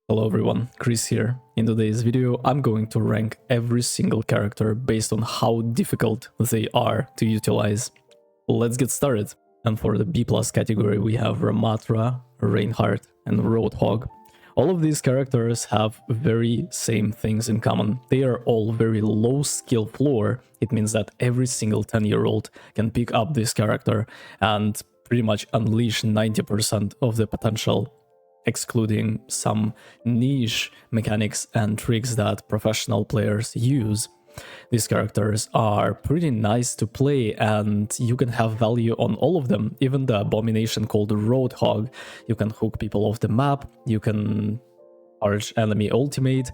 Hello everyone, Chris here. In today's video, I'm going to rank every single character based on how difficult they are to utilize. Let's get started. And for the B+ category, we have Ramatra, Reinhardt, and Roadhog. All of these characters have very same things in common. They are all very low skill floor. It means that every single 10-year-old can pick up this character and pretty much unleash 90% of the potential, excluding some niche mechanics and tricks that professional players use. These characters are pretty nice to play and you can have value on all of them. Even the abomination called Roadhog, you can hook people off the map, you can charge enemy ultimate,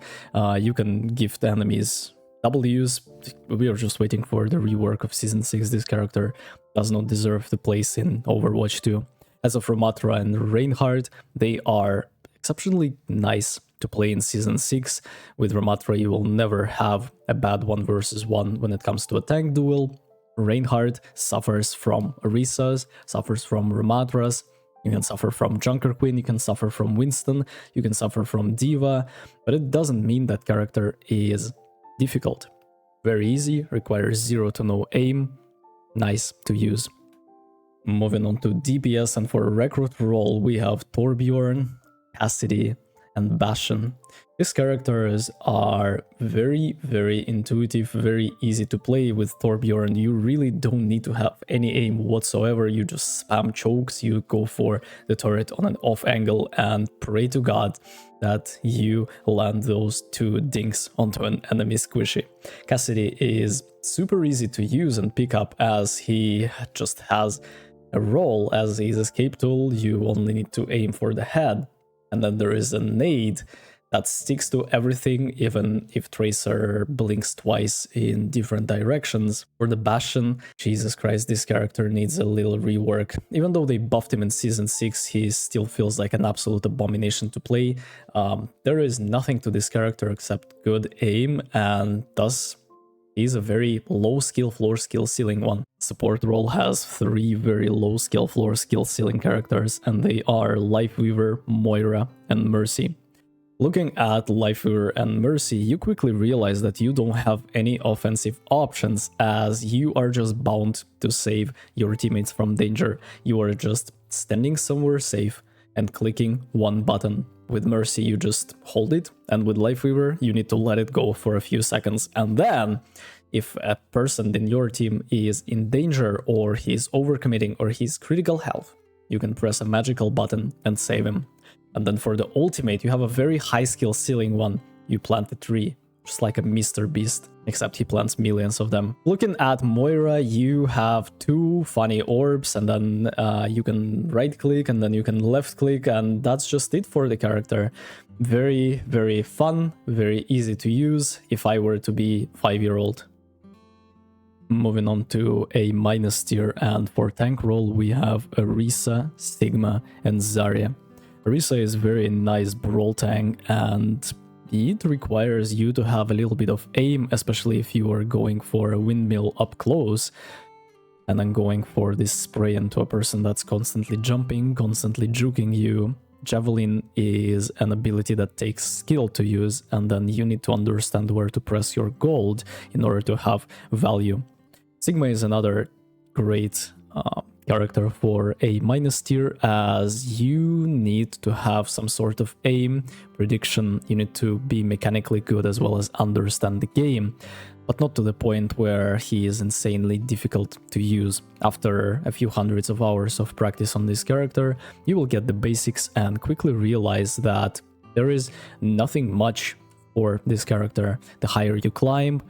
you can gift enemies W's. We are just waiting for the rework of Season 6. This character does not deserve the place in Overwatch 2. As of Ramatra and Reinhardt, they are exceptionally nice to play in Season 6. With Ramatra, you will never have a bad 1v1 when it comes to a tank duel. Reinhardt suffers from Orisas, suffers from Ramatras. You can suffer from Junker Queen, you can suffer from Winston, you can suffer from Diva, but it doesn't mean that character is difficult. Very easy, requires 0 to no aim, nice to use. Moving on to DPS, and for recruit role, we have Torbjorn, Cassidy, and Bastion. These characters are very intuitive, very easy to play. With Torbjorn, you really don't need to have any aim whatsoever. You just spam chokes, you go for the turret on an off angle and pray to God that you land those 2 dinks onto an enemy squishy. Cassidy is super easy to use and pick up as he just has a role as his escape tool. You only need to aim for the head, and then there is a nade that sticks to everything, even if Tracer blinks twice in different directions. For the Bastion, Jesus Christ, this character needs a little rework. Even though they buffed him in Season 6, he still feels like an absolute abomination to play. There is nothing to this character except good aim, and thus he's a very low skill floor, skill ceiling one. Support role has 3 very low skill floor, skill ceiling characters, and they are Lifeweaver, Moira, and Mercy. Looking at Lifeweaver and Mercy, you quickly realize that you don't have any offensive options, as you are just bound to save your teammates from danger. You are just standing somewhere safe and clicking one button. With Mercy, you just hold it, and with Lifeweaver, you need to let it go for a few seconds. And then, if a person in your team is in danger, or he's overcommitting, or he's critical health, you can press a magical button and save him. And then for the ultimate, you have a very high skill ceiling one. You plant the tree, just like a Mr. Beast, except he plants millions of them. Looking at Moira, you have 2 funny orbs, and then you can right click, and then you can left click, and that's just it for the character. Very fun, very easy to use if I were to be 5-year-old. Moving on to a minus tier, and for tank role, we have Orisa, Sigma, and Zarya. Orisa is very nice brawl tank, and it requires you to have a little bit of aim, especially if you are going for a windmill up close and then going for this spray into a person that's constantly jumping, constantly juking you. Javelin is an ability that takes skill to use, and then you need to understand where to press your gold in order to have value. Sigma is another great character for a minus tier, as you need to have some sort of aim, prediction, you need to be mechanically good as well as understand the game, but not to the point where he is insanely difficult to use. After a few hundreds of hours of practice on this character, you will get the basics and quickly realize that there is nothing much for this character. The higher you climb,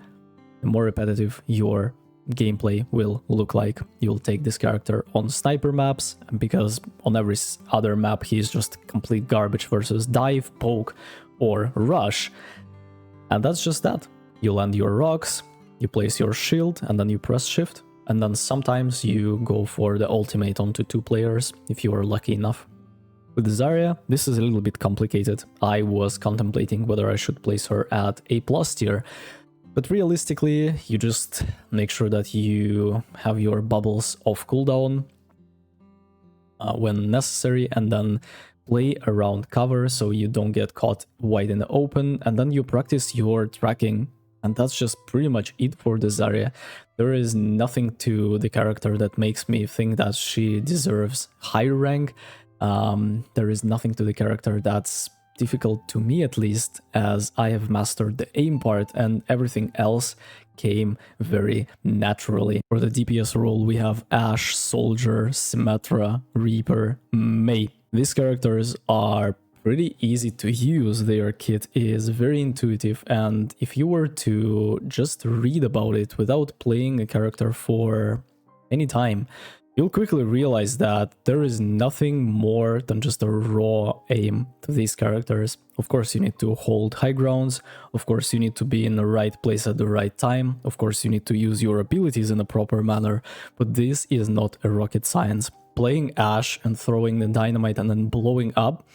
the more repetitive your gameplay will look like. You'll take this character on sniper maps, because on every other map he's just complete garbage versus dive, poke, or rush. And that's just that. You land your rocks, you place your shield, and then you press shift, and then sometimes you go for the ultimate onto 2 players if you are lucky enough. With Zarya, this is a little bit complicated. I was contemplating whether I should place her at a plus tier, but realistically, you just make sure that you have your bubbles off cooldown when necessary, and then play around cover so you don't get caught wide in the open, and then you practice your tracking, and that's just pretty much it for this Zarya. There is nothing to the character that makes me think that she deserves higher rank. There is nothing to the character that's difficult to me, at least, as I have mastered the aim part and everything else came very naturally. For the DPS role, we have Ashe, Soldier, Symmetra, Reaper, Mei. These characters are pretty easy to use. Their kit is very intuitive, and if you were to just read about it without playing a character for any time, you'll quickly realize that there is nothing more than just a raw aim to these characters. Of course, you need to hold high grounds. Of course, you need to be in the right place at the right time. Of course, you need to use your abilities in a proper manner. But this is not a rocket science. Playing Ashe and throwing the dynamite and then blowing up,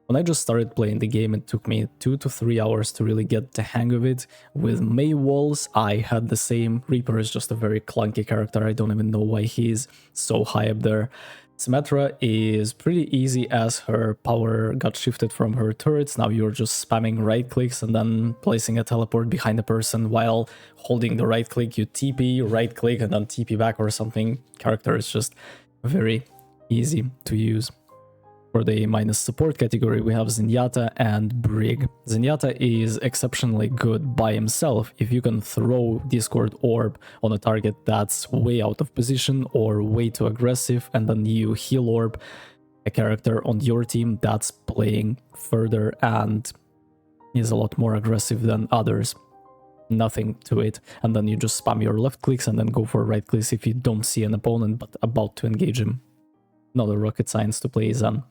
when I just started playing the game, it took me 2 to 3 hours to really get the hang of it. With Mei walls, I had the same. Reaper is just a very clunky character. I don't even know why he's so high up there. Symmetra is pretty easy as her power got shifted from her turrets. Now you're just spamming right clicks and then placing a teleport behind the person while holding the right click. You TP, right click, and then TP back or something. Character is just very easy to use. For the minus support category, we have Zenyatta and Brig. Zenyatta is exceptionally good by himself if you can throw Discord Orb on a target that's way out of position or way too aggressive, and then you heal Orb a character on your team that's playing further and is a lot more aggressive than others. Nothing to it. And then you just spam your left clicks and then go for right clicks if you don't see an opponent but about to engage him. Not a rocket science to play Zen.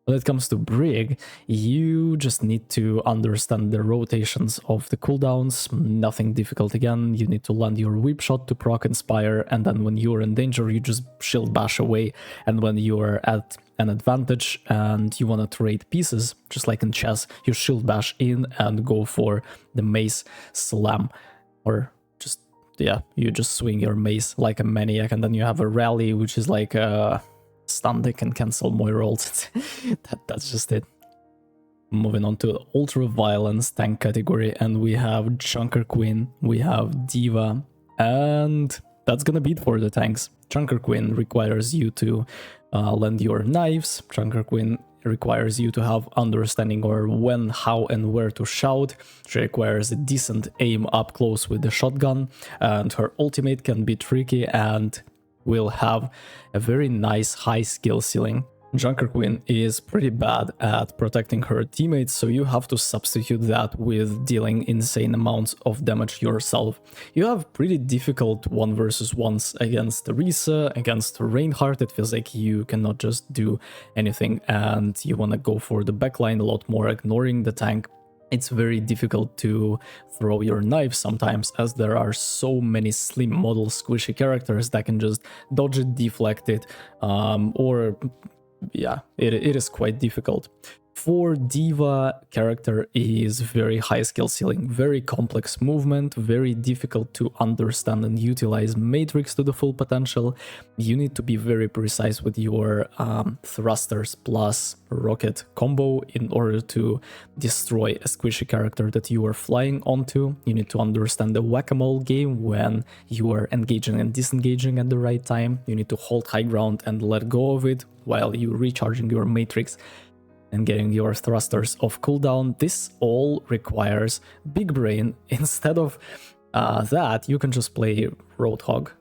When it comes to Brig, you just need to understand the rotations of the cooldowns. Nothing difficult again. You need to land your whip shot to proc Inspire, and then when you're in danger, you just shield bash away. And when you're at an advantage and you want to trade pieces, just like in chess, you shield bash in and go for the mace slam. Or just, yeah, you just swing your mace like a maniac, and then you have a rally, which is like a stun they can cancel Moira rolls. That's just it. Moving on to the ultra violence tank category, and we have Junker Queen, we have Diva, and that's gonna be it for the tanks. Junker Queen requires you to lend your knives. Junker Queen requires you to have understanding or when, how, and where to shout. She requires a decent aim up close with the shotgun, and her ultimate can be tricky and will have a very nice high skill ceiling. Junker Queen is pretty bad at protecting her teammates, so you have to substitute that with dealing insane amounts of damage yourself. You have pretty difficult 1 versus 1s against Risa, against Reinhardt. It feels like you cannot just do anything and you want to go for the backline a lot more, ignoring the tank. It's very difficult to throw your knife sometimes, as there are so many slim model squishy characters that can just dodge it, deflect it, or yeah, it is quite difficult. For Diva, character is very high skill ceiling, very complex movement, very difficult to understand and utilize Matrix to the full potential. You need to be very precise with your thrusters plus rocket combo in order to destroy a squishy character that you are flying onto. You need to understand the whack-a-mole game when you are engaging and disengaging at the right time. You need to hold high ground and let go of it while you're recharging your Matrix and getting your thrusters off cooldown. This all requires big brain. Instead of that, you can just play Roadhog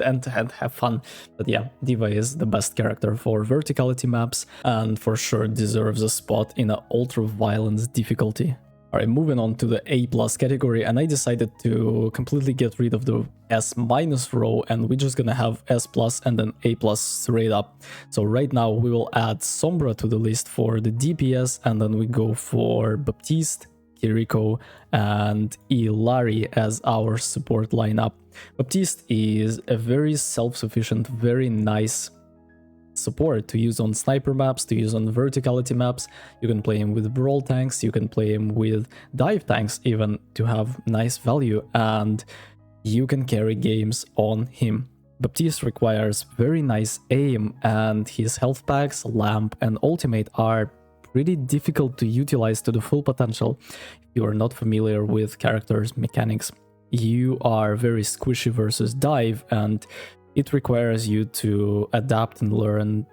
and have fun. But yeah, Diva is the best character for verticality maps and for sure deserves a spot in an ultra violence difficulty. Alright, moving on to the A+ category, and I decided to completely get rid of the S- row, and we're just gonna have S+ and then A+ straight up. So right now we will add Sombra to the list for the DPS, and then we go for Baptiste, Kiriko, and Illari as our support lineup. Baptiste is a very self-sufficient, very nice support to use on sniper maps, to use on verticality maps. You can play him with brawl tanks, you can play him with dive tanks even to have nice value, and you can carry games on him. Baptiste requires very nice aim, and his health packs, lamp, and ultimate are pretty difficult to utilize to the full potential if you are not familiar with characters' mechanics. You are very squishy versus dive, and it requires you to adapt and learn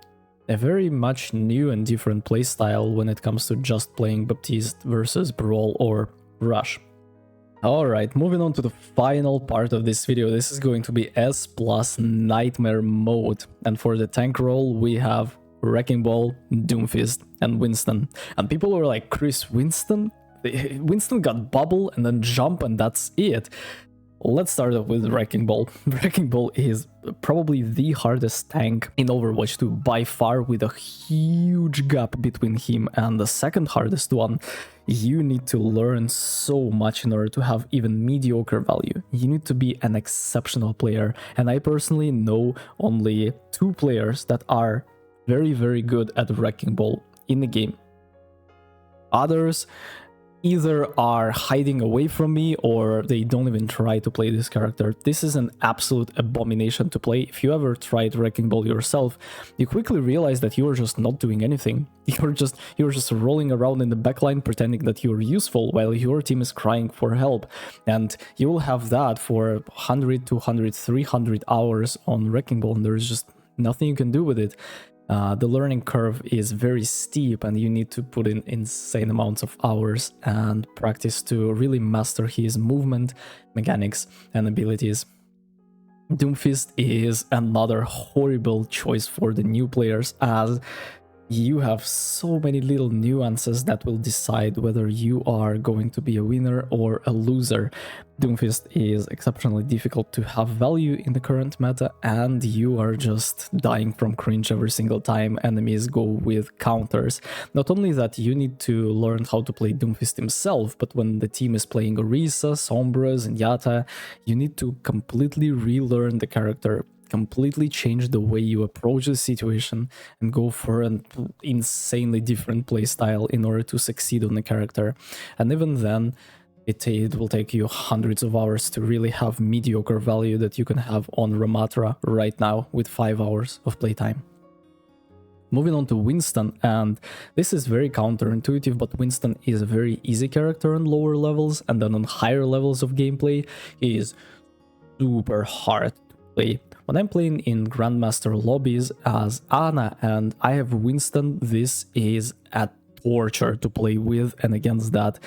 a very much new and different playstyle when it comes to just playing Baptiste versus Brawl or Rush. Alright, moving on to the final part of this video. This is going to be S plus Nightmare mode, and for the tank role we have Wrecking Ball, Doomfist, and Winston. And people were like, Chris, Winston? Winston got bubble and then jump and that's it. Let's start off with Wrecking Ball. Wrecking Ball is probably the hardest tank in Overwatch 2 by far, with a huge gap between him and the second hardest one. You need to learn so much in order to have even mediocre value. You need to be an exceptional player, and I personally know only 2 players that are very, very good at Wrecking Ball in the game. Others either are hiding away from me or they don't even try to play this character. This is an absolute abomination to play. If you ever tried Wrecking Ball yourself, you quickly realize that you are just not doing anything. You're just rolling around in the backline pretending that you're useful while your team is crying for help. And you will have that for 100, 200, 300 hours on Wrecking Ball, and there's just nothing you can do with it. The learning curve is very steep, and you need to put in insane amounts of hours and practice to really master his movement, mechanics, and abilities. Doomfist is another horrible choice for the new players, as you have so many little nuances that will decide whether you are going to be a winner or a loser. Doomfist is exceptionally difficult to have value in the current meta, and you are just dying from cringe every single time enemies go with counters. Not only that, you need to learn how to play Doomfist himself, but when the team is playing Orisa, Sombras, and Yata, you need to completely relearn the character, completely change the way you approach the situation, and go for an insanely different playstyle in order to succeed on the character. And even then, it will take you hundreds of hours to really have mediocre value that you can have on Ramatra right now with 5 hours of playtime. Moving on to Winston, and this is very counterintuitive, but Winston is a very easy character on lower levels, and then on higher levels of gameplay, he is super hard to play. When I'm playing in Grandmaster lobbies as Ana and I have Winston, this is a torture to play with, and against that,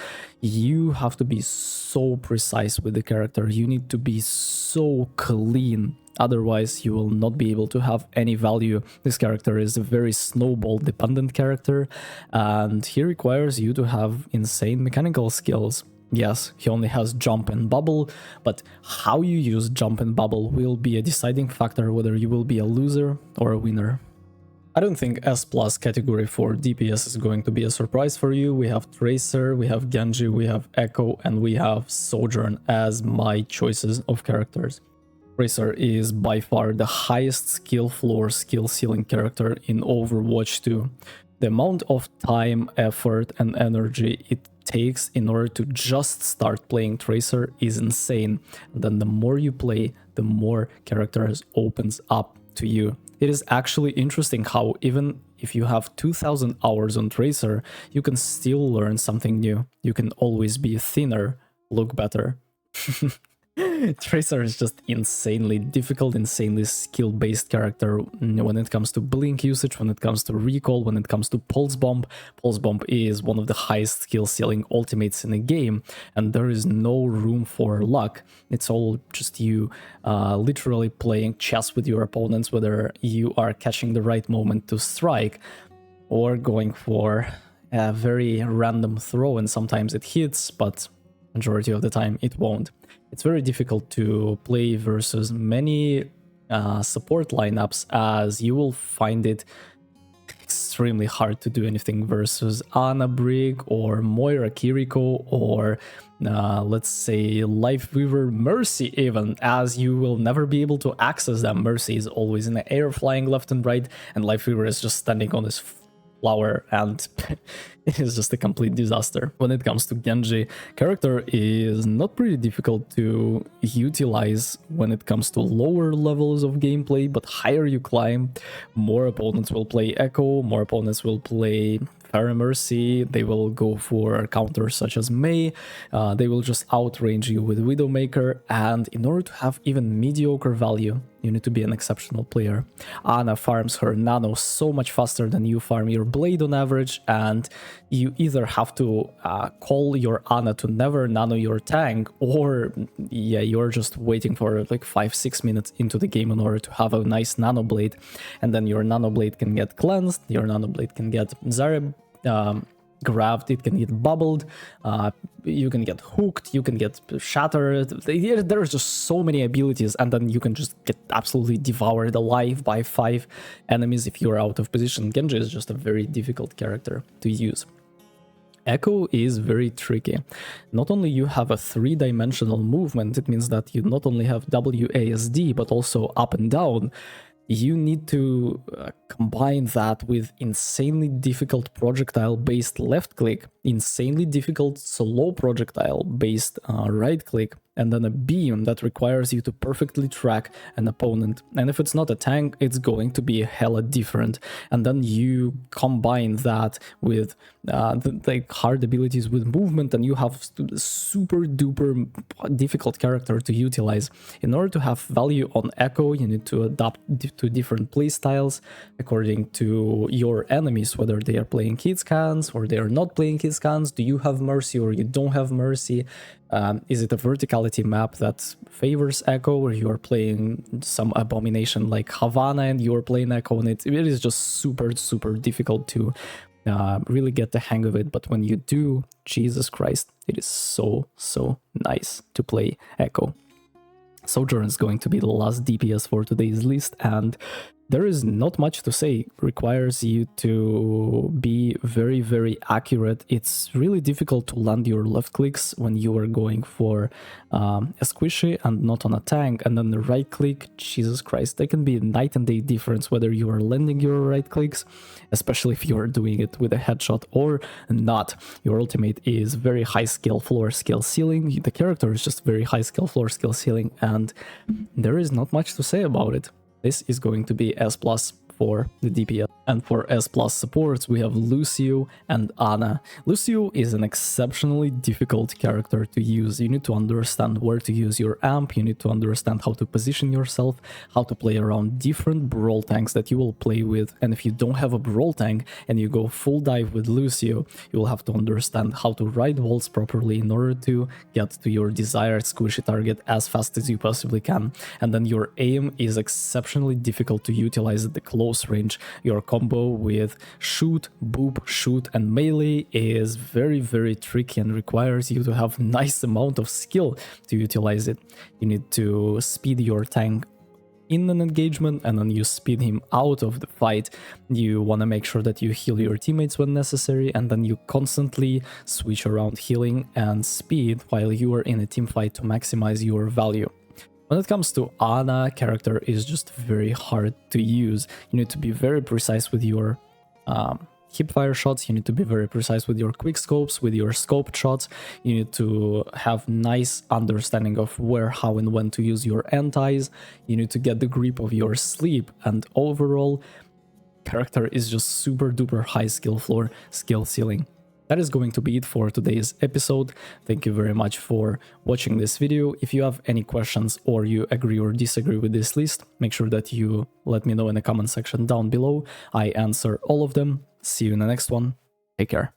you have to be so precise with the character. You need to be so clean, otherwise you will not be able to have any value. This character is a very snowball dependent character, and he requires you to have insane mechanical skills. Yes, he only has jump and bubble, but how you use jump and bubble will be a deciding factor whether you will be a loser or a winner. I don't think S+ category for DPS is going to be a surprise for you. We have Tracer, we have Genji, we have Echo, and we have Sojourn as my choices of characters. Tracer is by far the highest skill floor, skill ceiling character in Overwatch 2. The amount of time, effort, and energy it takes in order to just start playing Tracer is insane. And then the more you play, the more characters opens up to you. It is actually interesting how even if you have 2000 hours on Tracer, you can still learn something new. You can always be thinner, look better. Tracer is just insanely difficult, insanely skill-based character when it comes to blink usage, when it comes to recall, when it comes to pulse bomb. Pulse bomb is one of the highest skill ceiling ultimates in the game, and there is no room for luck. It's all just you literally playing chess with your opponents, whether you are catching the right moment to strike or going for a very random throw, and sometimes it hits, but majority of the time it won't. It's very difficult to play versus many support lineups, as you will find it extremely hard to do anything versus Ana Brig or Moira Kiriko or let's say Lifeweaver Mercy even, as you will never be able to access them. Mercy is always in the air flying left and right, and Lifeweaver is just standing on this flower, and it is just a complete disaster. When it comes to Genji, character is not pretty difficult to utilize when it comes to lower levels of gameplay, but higher you climb, more opponents will play Echo, more opponents will play Fairy Mercy, they will go for counters such as Mei, they will just outrange you with Widowmaker, and in order to have even mediocre value, you need to be an exceptional player. Ana farms her nano so much faster than you farm your blade on average, and you either have to call your Ana to never nano your tank, or yeah, you're just waiting for like 5-6 minutes into the game in order to have a nice nano blade, and then your nano blade can get cleansed, your nano blade can get Zareb grabbed, it can get bubbled, you can get hooked, you can get shattered. There's just so many abilities, and then you can just get absolutely devoured alive by 5 enemies if you're out of position. Genji is just a very difficult character to use. Echo is very tricky. Not only you have a 3-dimensional movement, it means that you not only have WASD but also up and down. You need to combine that with insanely difficult projectile-based left click, insanely difficult slow projectile-based right click, and then a beam that requires you to perfectly track an opponent. And if it's not a tank, it's going to be hella different. And then you combine that with the hard abilities with movement, and you have super duper difficult character to utilize. In order to have value on Echo, you need to adapt to different playstyles according to your enemies, whether they are playing hit scans or they are not playing hit scans. Do you have Mercy or you don't have Mercy? Is it a verticality map that favors Echo, or you are playing some abomination like Havana and you are playing Echo, and it is just super difficult to really get the hang of it. But when you do, Jesus Christ, it is so nice to play Echo. Sojourn is going to be the last DPS for today's list, and there is not much to say. Requires you to be very accurate. It's really difficult to land your left clicks when you are going for a squishy and not on a tank, and then the right click, Jesus Christ, there can be a night and day difference whether you are landing your right clicks, especially if you are doing it with a headshot or not. Your ultimate is very high skill floor, skill ceiling. The character is just very high skill floor, skill ceiling, and there is not much to say about it. This is going to be S+ for the DPS. And for S+ supports, we have Lucio and Ana. Lucio is an exceptionally difficult character to use. You need to understand where to use your amp, you need to understand how to position yourself, how to play around different brawl tanks that you will play with. And if you don't have a brawl tank and you go full dive with Lucio, you will have to understand how to ride walls properly in order to get to your desired squishy target as fast as you possibly can. And then your aim is exceptionally difficult to utilize at the close range. Your combo with shoot, boop, shoot and melee is very tricky and requires you to have nice amount of skill to utilize it. You need to speed your tank in an engagement, and then you speed him out of the fight. You want to make sure that you heal your teammates when necessary, and then you constantly switch around healing and speed while you are in a team fight to maximize your value. When it comes to Ana, character is just very hard to use. You need to be very precise with your hipfire shots, you need to be very precise with your quick scopes, with your scoped shots. You need to have nice understanding of where, how and when to use your antis. You need to get the grip of your sleep, and overall, character is just super duper high skill floor, skill ceiling. That is going to be it for today's episode. Thank you very much for watching this video. If you have any questions or you agree or disagree with this list, make sure that you let me know in the comment section down below. I answer all of them. See you in the next one. Take care.